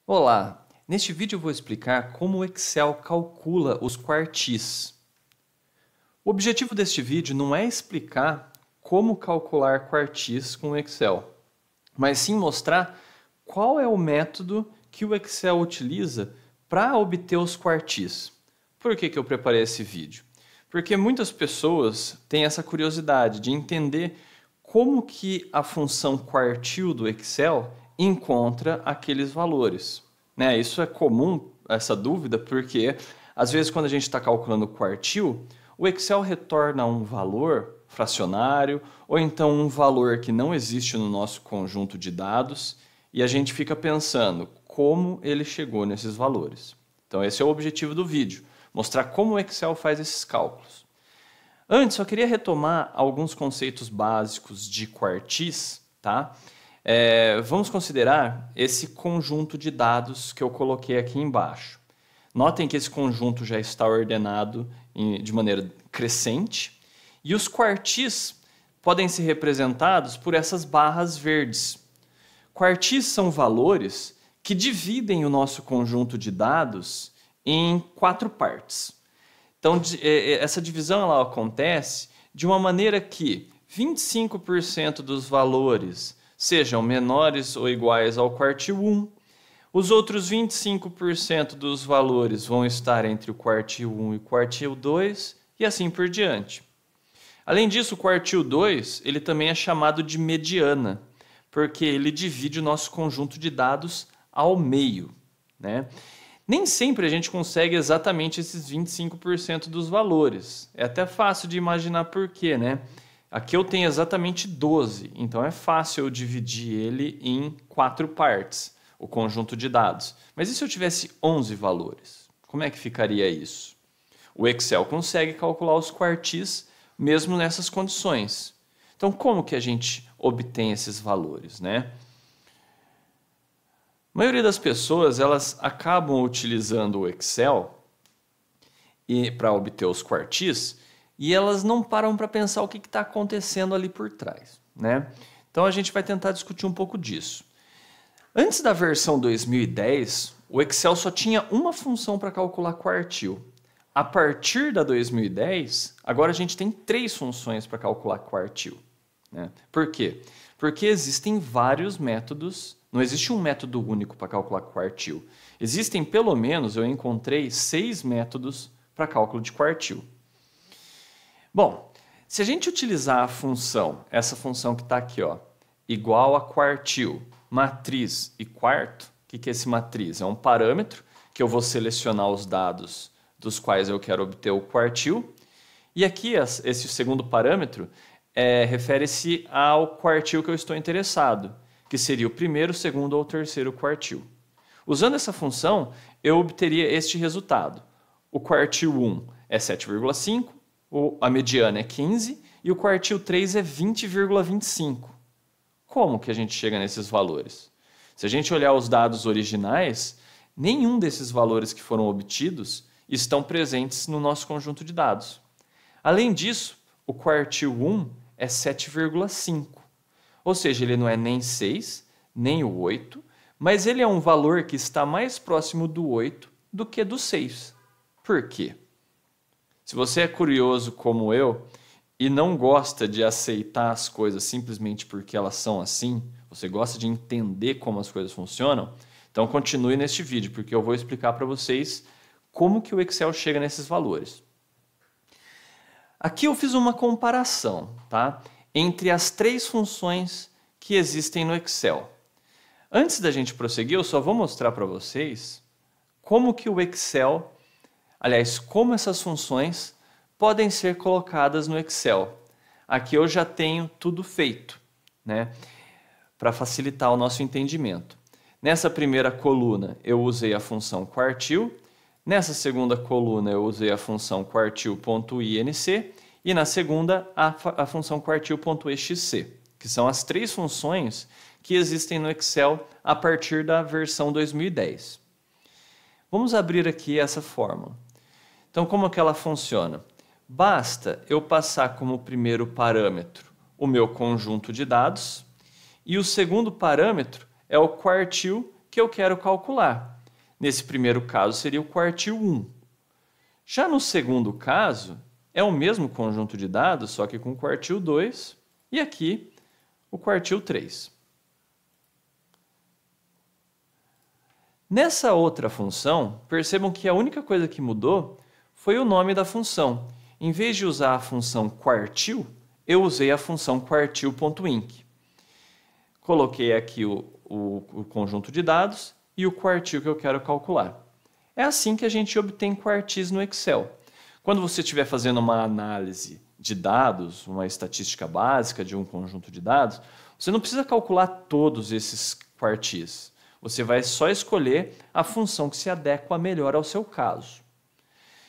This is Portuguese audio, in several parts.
Olá! Neste vídeo eu vou explicar como o Excel calcula os quartis. O objetivo deste vídeo não é explicar como calcular quartis com o Excel, mas sim mostrar qual é o método que o Excel utiliza para obter os quartis. Por que eu preparei esse vídeo? Porque muitas pessoas têm essa curiosidade de entender como que a função quartil do Excel encontra aqueles valores. Isso é comum, essa dúvida, porque às vezes quando a gente está calculando o quartil, o Excel retorna um valor fracionário ou então um valor que não existe no nosso conjunto de dados e a gente fica pensando como ele chegou nesses valores. Então esse é o objetivo do vídeo, mostrar como o Excel faz esses cálculos. Antes, eu queria retomar alguns conceitos básicos de quartis, tá? Vamos considerar esse conjunto de dados que eu coloquei aqui embaixo. Notem que esse conjunto já está ordenado de maneira crescente e os quartis podem ser representados por essas barras verdes. Quartis são valores que dividem o nosso conjunto de dados em 4 partes. Então, essa divisão ela acontece de uma maneira que 25% dos valores sejam menores ou iguais ao quartil 1, os outros 25% dos valores vão estar entre o quartil 1 e o quartil 2 e assim por diante. Além disso, o quartil 2 ele também é chamado de mediana, porque ele divide o nosso conjunto de dados ao meio, né? Nem sempre a gente consegue exatamente esses 25% dos valores. É até fácil de imaginar por quê, né? Aqui eu tenho exatamente 12, então é fácil eu dividir ele em 4 partes, o conjunto de dados. Mas e se eu tivesse 11 valores? Como é que ficaria isso? O Excel consegue calcular os quartis mesmo nessas condições. Então como que a gente obtém esses valores, né? A maioria das pessoas elas acabam utilizando o Excel para obter os quartis e elas não param para pensar o que está acontecendo ali por trás, né? Então a gente vai tentar discutir um pouco disso. Antes da versão 2010, o Excel só tinha uma função para calcular quartil. A partir da 2010, agora a gente tem 3 funções para calcular quartil, né? Por quê? Porque existem vários métodos. Não existe um método único para calcular quartil. Existem, pelo menos, eu encontrei 6 métodos para cálculo de quartil. Bom, se a gente utilizar a função, essa função que está aqui, ó, igual a quartil, matriz e quarto, o que é esse matriz? É um parâmetro que eu vou selecionar os dados dos quais eu quero obter o quartil. E aqui, esse segundo parâmetro, refere-se ao quartil que eu estou interessado, que seria o primeiro, segundo ou terceiro quartil. Usando essa função, eu obteria este resultado. O quartil 1 é 7,5, a mediana é 15 e o quartil 3 é 20,25. Como que a gente chega nesses valores? Se a gente olhar os dados originais, nenhum desses valores que foram obtidos estão presentes no nosso conjunto de dados. Além disso, o quartil 1 é 7,5. Ou seja, ele não é nem 6, nem o 8, mas ele é um valor que está mais próximo do 8 do que do 6. Por quê? Se você é curioso como eu e não gosta de aceitar as coisas simplesmente porque elas são assim, você gosta de entender como as coisas funcionam, então continue neste vídeo, porque eu vou explicar para vocês como que o Excel chega nesses valores. Aqui eu fiz uma comparação, tá? Entre as 3 funções que existem no Excel. Antes da gente prosseguir, eu só vou mostrar para vocês como que o Excel, aliás, como essas funções podem ser colocadas no Excel. Aqui eu já tenho tudo feito, né? Para facilitar o nosso entendimento. Nessa primeira coluna eu usei a função quartil, nessa segunda coluna eu usei a função quartil.inc e na segunda, a função quartil.exc, que são as 3 funções que existem no Excel a partir da versão 2010. Vamos abrir aqui essa fórmula. Então, como que ela funciona? Basta eu passar como primeiro parâmetro o meu conjunto de dados e o segundo parâmetro é o quartil que eu quero calcular. Nesse primeiro caso seria o quartil 1. Já no segundo caso, é o mesmo conjunto de dados, só que com o quartil 2 e aqui o quartil 3. Nessa outra função, percebam que a única coisa que mudou foi o nome da função. Em vez de usar a função quartil, eu usei a função quartil.inc. Coloquei aqui o conjunto de dados e o quartil que eu quero calcular. É assim que a gente obtém quartis no Excel. Quando você estiver fazendo uma análise de dados, uma estatística básica de um conjunto de dados, você não precisa calcular todos esses quartis. Você vai só escolher a função que se adequa melhor ao seu caso.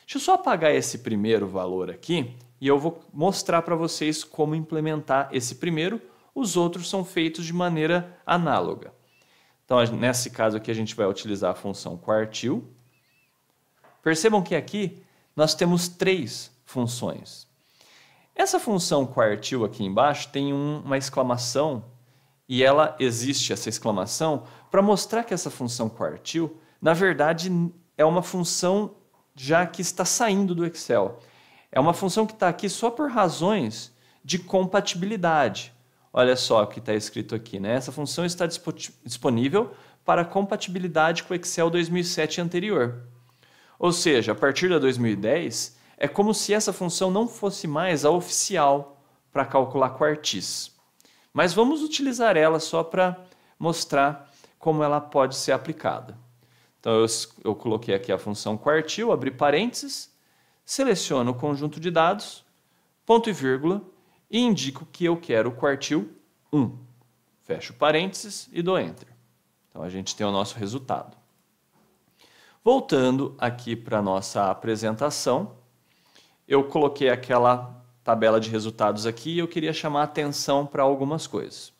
Deixa eu só apagar esse primeiro valor aqui e eu vou mostrar para vocês como implementar esse primeiro. Os outros são feitos de maneira análoga. Então, nesse caso aqui, a gente vai utilizar a função quartil. Percebam que aqui nós temos 3 funções. Essa função quartil aqui embaixo tem uma exclamação e ela existe, essa exclamação, para mostrar que essa função quartil, na verdade, é uma função já que está saindo do Excel. É uma função que está aqui só por razões de compatibilidade. Olha só o que está escrito aqui, né? Essa função está disponível para compatibilidade com o Excel 2007 anterior. Ou seja, a partir da 2010, é como se essa função não fosse mais a oficial para calcular quartis. Mas vamos utilizar ela só para mostrar como ela pode ser aplicada. Então, eu coloquei aqui a função quartil, abri parênteses, seleciono o conjunto de dados, ponto e vírgula, e indico que eu quero o quartil 1. Fecho parênteses e dou Enter. Então, a gente tem o nosso resultado. Voltando aqui para a nossa apresentação, eu coloquei aquela tabela de resultados aqui e eu queria chamar a atenção para algumas coisas.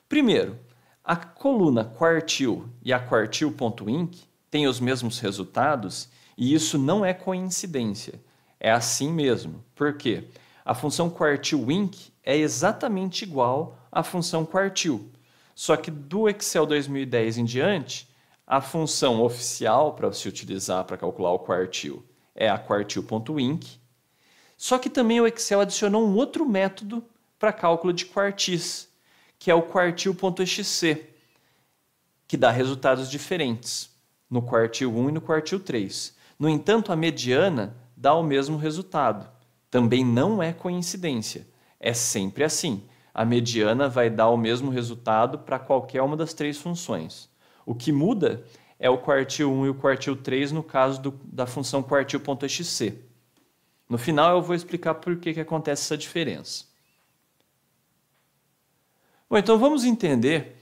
Primeiro, a coluna quartil e a quartil.inc têm os mesmos resultados e isso não é coincidência. É assim mesmo. Por quê? A função quartil.inc é exatamente igual à função quartil. Só que do Excel 2010 em diante, a função oficial para se utilizar para calcular o quartil é a quartil.inc. Só que também o Excel adicionou um outro método para cálculo de quartis, que é o quartil.xc, que dá resultados diferentes no quartil 1 e no quartil 3. No entanto, a mediana dá o mesmo resultado. Também não é coincidência. É sempre assim. A mediana vai dar o mesmo resultado para qualquer uma das 3 funções. O que muda é o quartil 1 e o quartil 3 no caso da função quartil.xc. No final eu vou explicar por que acontece essa diferença. Bom, então vamos entender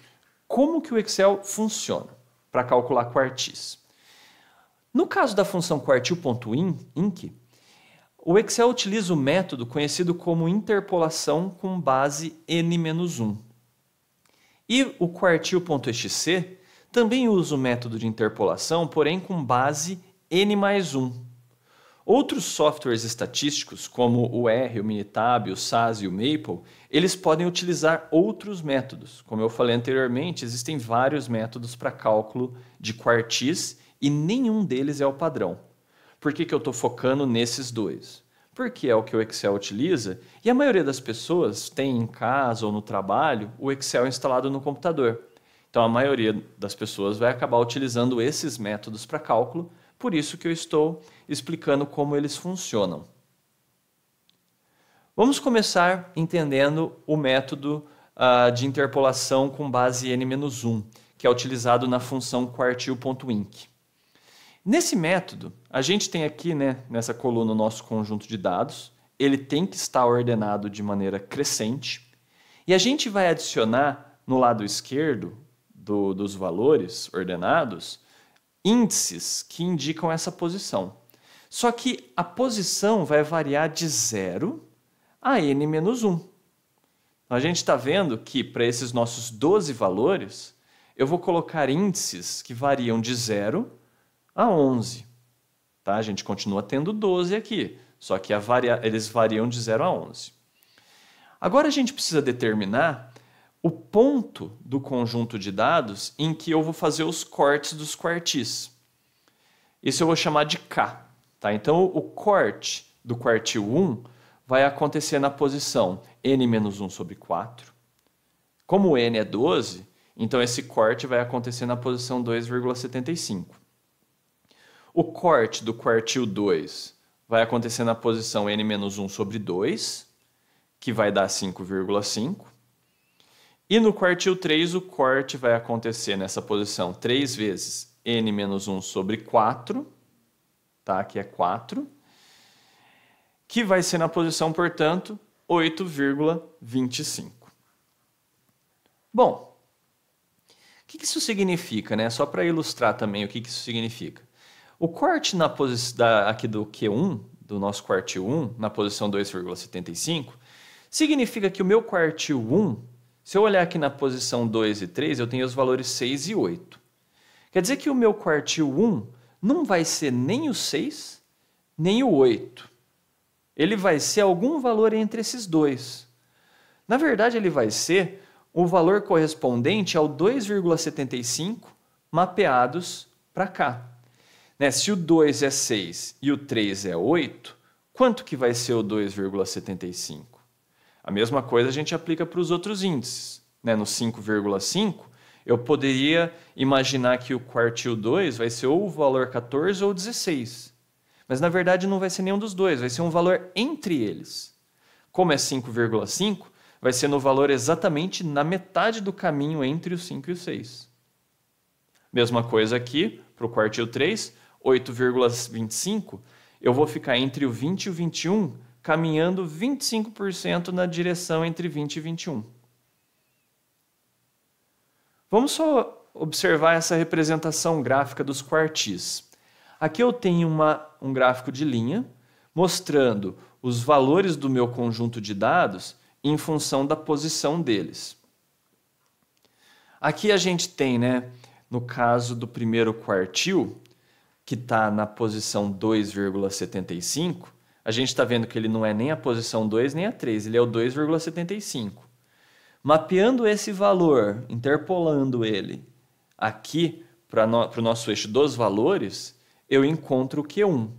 como que o Excel funciona para calcular quartis. No caso da função quartil.inc, o Excel utiliza o método conhecido como interpolação com base n-1. E o quartil.xc também usa o método de interpolação, porém com base n+1. Outros softwares estatísticos, como o R, o Minitab, o SAS e o Maple, eles podem utilizar outros métodos. Como eu falei anteriormente, existem vários métodos para cálculo de quartis e nenhum deles é o padrão. Por que eu estou focando nesses 2? Porque é o que o Excel utiliza e a maioria das pessoas tem em casa ou no trabalho o Excel instalado no computador. Então a maioria das pessoas vai acabar utilizando esses métodos para cálculo, por isso que eu estou explicando como eles funcionam. Vamos começar entendendo o método de interpolação com base n-1, que é utilizado na função quartil.inc. Nesse método, a gente tem aqui, nessa coluna, o nosso conjunto de dados. Ele tem que estar ordenado de maneira crescente. E a gente vai adicionar no lado esquerdo dos valores ordenados índices que indicam essa posição. Só que a posição vai variar de 0 a n-1. A gente está vendo que para esses nossos 12 valores, eu vou colocar índices que variam de 0 a 11. Tá? A gente continua tendo 12 aqui, só que eles variam de 0 a 11. Agora a gente precisa determinar o ponto do conjunto de dados em que eu vou fazer os cortes dos quartis. Isso eu vou chamar de K. Tá? Então, o corte do quartil 1 vai acontecer na posição n-1 sobre 4. Como o n é 12, então esse corte vai acontecer na posição 2,75. O corte do quartil 2 vai acontecer na posição n-1 sobre 2, que vai dar 5,5. E no quartil 3, o corte vai acontecer nessa posição 3 vezes n-1 sobre 4, tá? Que é 4, que vai ser na posição, portanto, 8,25. Bom, o que isso significa, né? Só para ilustrar também o que isso significa. O corte na posição aqui do Q1, do nosso quartil 1, na posição 2,75, significa que o meu quartil 1, se eu olhar aqui na posição 2 e 3, eu tenho os valores 6 e 8. Quer dizer que o meu quartil 1 não vai ser nem o 6, nem o 8. Ele vai ser algum valor entre esses dois. Na verdade, ele vai ser o valor correspondente ao 2,75 mapeados para cá. Né? Se o 2 é 6 e o 3 é 8, quanto que vai ser o 2,75? A mesma coisa a gente aplica para os outros índices. Né? No 5,5, eu poderia imaginar que o quartil 2 vai ser ou o valor 14 ou 16. Mas, na verdade, não vai ser nenhum dos dois, vai ser um valor entre eles. Como é 5,5, vai ser no valor exatamente na metade do caminho entre o 5 e o 6. Mesma coisa aqui, para o quartil 3, 8,25, eu vou ficar entre o 20 e o 21, caminhando 25% na direção entre 20 e 21. Vamos só observar essa representação gráfica dos quartis. Aqui eu tenho um gráfico de linha mostrando os valores do meu conjunto de dados em função da posição deles. Aqui a gente tem, né, no caso do primeiro quartil, que está na posição 2,75, a gente está vendo que ele não é nem a posição 2 nem a 3, ele é o 2,75. Mapeando esse valor, interpolando ele aqui para o nosso eixo dos valores, eu encontro o Q1.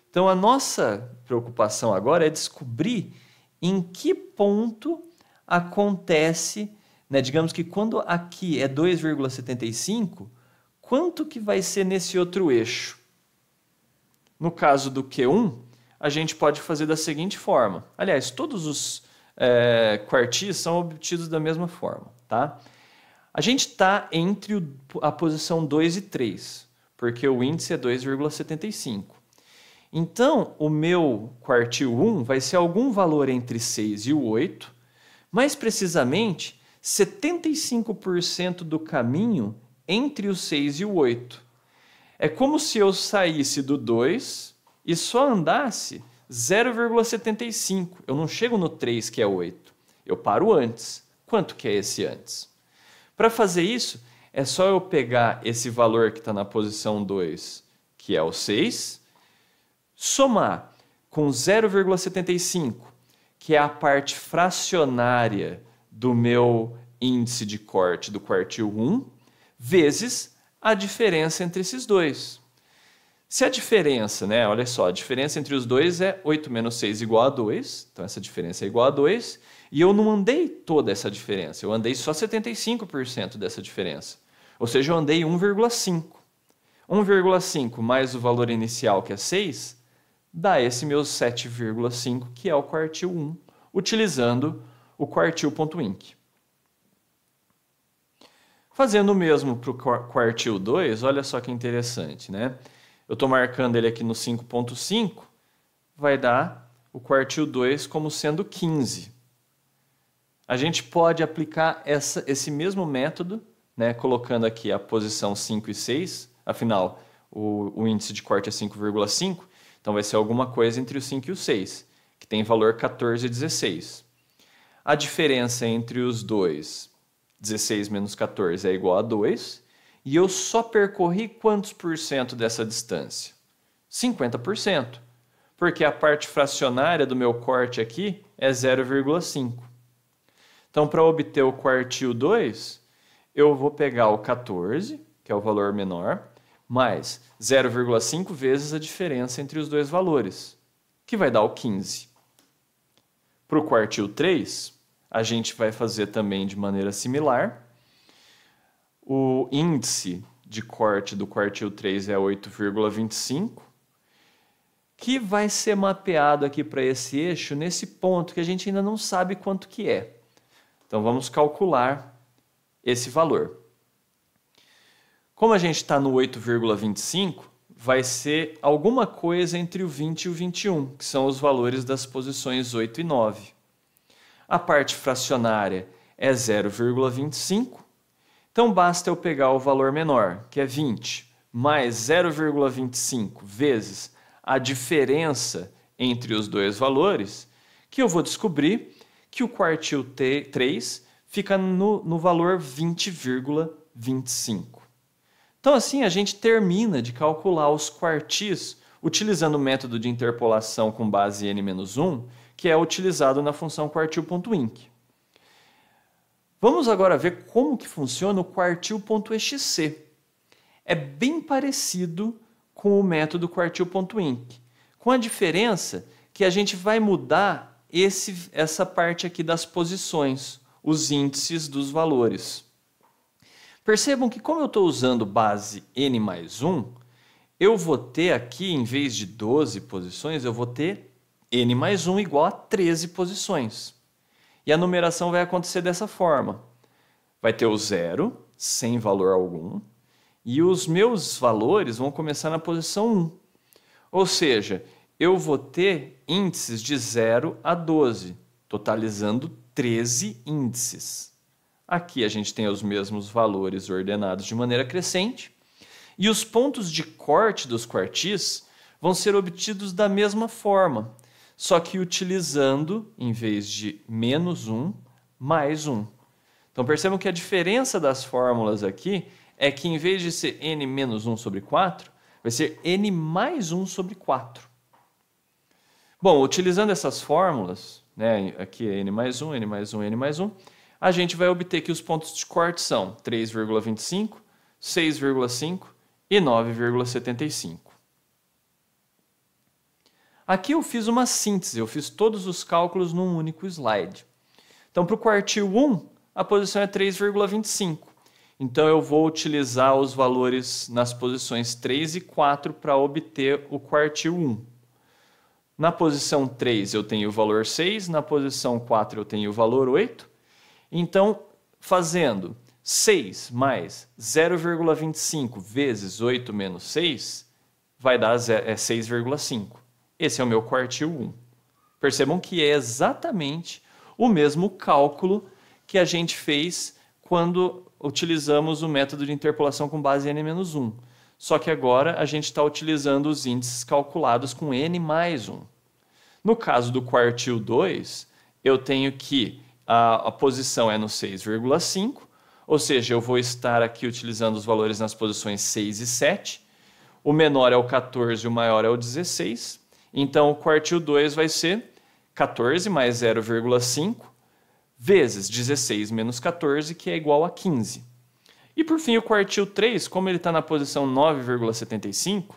Então, a nossa preocupação agora é descobrir em que ponto acontece, né, digamos que quando aqui é 2,75, quanto que vai ser nesse outro eixo? No caso do Q1, a gente pode fazer da seguinte forma. Aliás, todos os quartis são obtidos da mesma forma. Tá? A gente está entre a posição 2 e 3, porque o índice é 2,75. Então, o meu quartil 1 vai ser algum valor entre 6 e o 8, mais precisamente 75% do caminho entre o 6 e o 8. É como se eu saísse do 2 e só andasse 0,75. Eu não chego no 3, que é 8. Eu paro antes. Quanto que é esse antes? Para fazer isso, é só eu pegar esse valor que está na posição 2, que é o 6, somar com 0,75, que é a parte fracionária do meu índice de corte do quartil 1, vezes a diferença entre esses dois. Se a diferença, né, olha só, a diferença entre os dois é 8 menos 6 igual a 2, então essa diferença é igual a 2, e eu não andei toda essa diferença, eu andei só 75% dessa diferença. Ou seja, eu andei 1,5. 1,5 mais o valor inicial, que é 6, dá esse meu 7,5, que é o quartil 1, utilizando o quartil.inc. Fazendo o mesmo para o quartil 2, olha só que interessante, né? Eu estou marcando ele aqui no 5.5, vai dar o quartil 2 como sendo 15. A gente pode aplicar esse mesmo método, né, colocando aqui a posição 5 e 6, afinal, o índice de corte é 5,5, então vai ser alguma coisa entre o 5 e o 6, que tem valor 14 e 16. A diferença entre os dois, 16 menos 14, é igual a 2, e eu só percorri quantos por cento dessa distância? 50%, porque a parte fracionária do meu corte aqui é 0,5. Então, para obter o quartil 2, eu vou pegar o 14, que é o valor menor, mais 0,5 vezes a diferença entre os dois valores, que vai dar o 15. Para o quartil 3, a gente vai fazer também de maneira similar. O índice de corte do quartil 3 é 8,25, que vai ser mapeado aqui para esse eixo nesse ponto que a gente ainda não sabe quanto que é. Então vamos calcular esse valor. Como a gente está no 8,25, vai ser alguma coisa entre o 20 e o 21, que são os valores das posições 8 e 9. A parte fracionária é 0,25, então basta eu pegar o valor menor, que é 20, mais 0,25 vezes a diferença entre os dois valores, que eu vou descobrir que o quartil 3 fica no valor 20,25. Então assim a gente termina de calcular os quartis utilizando o método de interpolação com base n-1, que é utilizado na função quartil.inc. Vamos agora ver como que funciona o quartil.exc. É bem parecido com o método quartil.inc, com a diferença que a gente vai mudar essa parte aqui das posições, os índices dos valores. Percebam que como eu estou usando base n mais 1, eu vou ter aqui, em vez de 12 posições, eu vou ter n mais 1 igual a 13 posições. E a numeração vai acontecer dessa forma. Vai ter o 0, sem valor algum, e os meus valores vão começar na posição 1. Ou seja, eu vou ter índices de 0 a 12, totalizando 13 índices. Aqui a gente tem os mesmos valores ordenados de maneira crescente, e os pontos de corte dos quartis vão ser obtidos da mesma forma, só que utilizando, em vez de menos 1, mais 1. Então percebam que a diferença das fórmulas aqui é que em vez de ser n menos 1 sobre 4, vai ser n mais 1 sobre 4. Bom, utilizando essas fórmulas, né, aqui é n mais 1, n mais 1, n mais 1, a gente vai obter que os pontos de corte são 3,25, 6,5 e 9,75. Aqui eu fiz uma síntese, eu fiz todos os cálculos num único slide. Então, para o quartil 1, a posição é 3,25. Então, eu vou utilizar os valores nas posições 3 e 4 para obter o quartil 1. Na posição 3 eu tenho o valor 6, na posição 4 eu tenho o valor 8. Então, fazendo 6 mais 0,25 vezes 8 menos 6, vai dar 6,5. Esse é o meu quartil 1. Percebam que é exatamente o mesmo cálculo que a gente fez quando utilizamos o método de interpolação com base n-1. Só que agora a gente está utilizando os índices calculados com n mais 1. No caso do quartil 2, eu tenho que a posição é no 6,5, ou seja, eu vou estar aqui utilizando os valores nas posições 6 e 7. O menor é o 14 e o maior é o 16. Então, o quartil 2 vai ser 14 mais 0,5 vezes 16 menos 14, que é igual a 15. E, por fim, o quartil 3, como ele está na posição 9,75,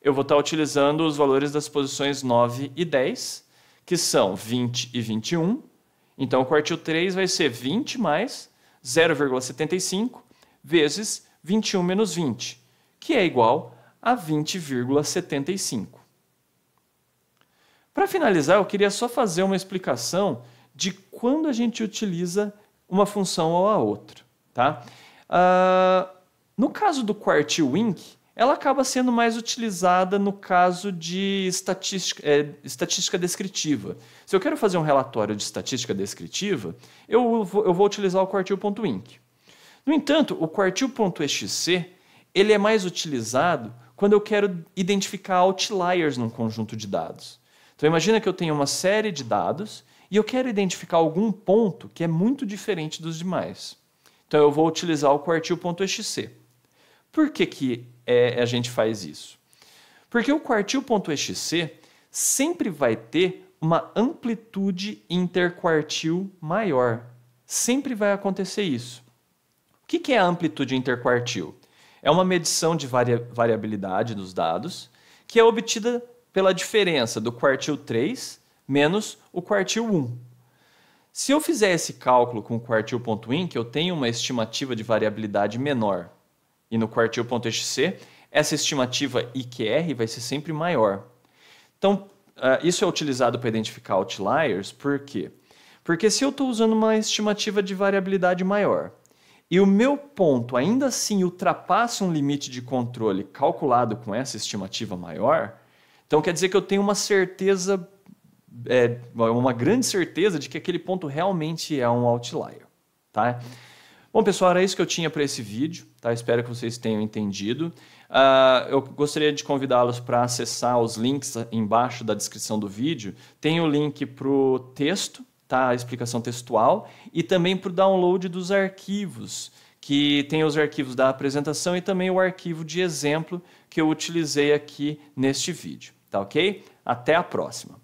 eu vou estar utilizando os valores das posições 9 e 10, que são 20 e 21. Então, o quartil 3 vai ser 20 mais 0,75 vezes 21 menos 20, que é igual a 20,75. Para finalizar, eu queria só fazer uma explicação de quando a gente utiliza uma função ou a outra. Tá? No caso do quartil.inc, ela acaba sendo mais utilizada no caso de estatística descritiva. Se eu quero fazer um relatório de estatística descritiva, eu vou utilizar o quartil.inc. No entanto, o quartil.exc ele é mais utilizado quando eu quero identificar outliers num conjunto de dados. Então imagina que eu tenho uma série de dados e eu quero identificar algum ponto que é muito diferente dos demais. Então eu vou utilizar o quartil.exc. Por que a gente faz isso? Porque o quartil.exc sempre vai ter uma amplitude interquartil maior. sempre vai acontecer isso. O que é a amplitude interquartil? É uma medição de variabilidade dos dados que é obtida pela diferença do quartil 3 menos o quartil 1. Se eu fizer esse cálculo com o quartil.in, que eu tenho uma estimativa de variabilidade menor, e no quartil.xc, essa estimativa IQR vai ser sempre maior. Então, isso é utilizado para identificar outliers, por quê? Porque se eu estou usando uma estimativa de variabilidade maior, e o meu ponto ainda assim ultrapassa um limite de controle calculado com essa estimativa maior, então quer dizer que eu tenho uma certeza, uma grande certeza de que aquele ponto realmente é um outlier. Tá? Bom, pessoal, era isso que eu tinha para esse vídeo. Tá? Espero que vocês tenham entendido. Eu gostaria de convidá-los para acessar os links embaixo da descrição do vídeo. Tem o link para o texto, tá? A explicação textual, e também para o download dos arquivos, que tem os arquivos da apresentação e também o arquivo de exemplo que eu utilizei aqui neste vídeo. Tá ok? Até a próxima!